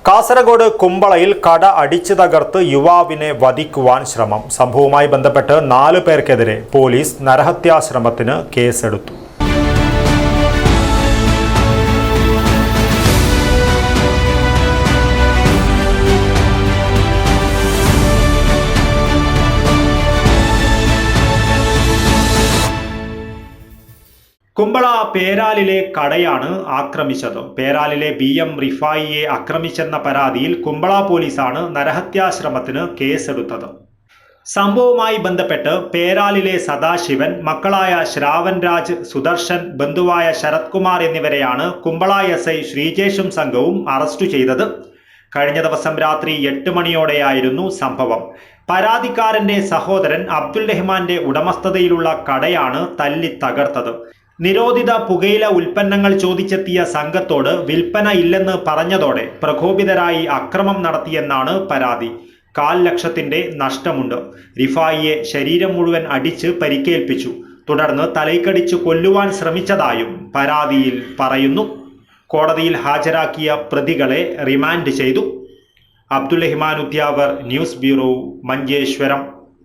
കാസർഗോഡ് കുമ്പളയിൽ കട അടിച്ചു തകർത്ത് യുവാവിനെ വധിക്കുവാൻ ശ്രമം. സംഭവവുമായി ബന്ധപ്പെട്ട് 4 പേർക്കെതിരെ പോലീസ് നരഹത്യാശ്രമത്തിന് കേസെടുത്തു. കുമ്പള പേരാലിലെ കടയാണ് ആക്രമിച്ചത്. പേരാലിലെ BM റിഫായിയെ ആക്രമിച്ചെന്ന പരാതിയിൽ കുമ്പള പോലീസാണ് നരഹത്യാശ്രമത്തിന് കേസെടുത്തത്. സംഭവവുമായി ബന്ധപ്പെട്ട് പേരാലിലെ സദാശിവൻ, മക്കളായ ശ്രാവൺ രാജ്, സുദർശൻ, ബന്ധുവായ ശരത് കുമാർ എന്നിവരെയാണ് കുമ്പള SI ശ്രീജേഷും സംഘവും അറസ്റ്റ് ചെയ്തത്. കഴിഞ്ഞ ദിവസം രാത്രി 8 മണിയോടെയായിരുന്നു സംഭവം. പരാതിക്കാരന്റെ സഹോദരൻ അബ്ദുൽ റഹ്മാന്റെ ഉടമസ്ഥതയിലുള്ള കടയാണ് തല്ലി തകർത്തത്. നിരോധിത പുകയില ഉൽപ്പന്നങ്ങൾ ചോദിച്ചെത്തിയ സംഘത്തോട് വിൽപ്പന ഇല്ലെന്ന് പറഞ്ഞതോടെ പ്രകോപിതരായി അക്രമം നടത്തിയെന്നാണ് പരാതി. 1/4 ലക്ഷത്തിന്റെ നഷ്ടമുണ്ട്. റിഫായിയെ ശരീരം മുഴുവൻ അടിച്ച് പരിക്കേൽപ്പിച്ചു. തുടർന്ന് തലയ്ക്കടിച്ച് കൊല്ലുവാൻ ശ്രമിച്ചതായും പരാതിയിൽ പറയുന്നു. കോടതിയിൽ ഹാജരാക്കിയ പ്രതികളെ റിമാൻഡ് ചെയ്തു. Abdul Rahman Udyavar, news bureau, Manjeshwaram.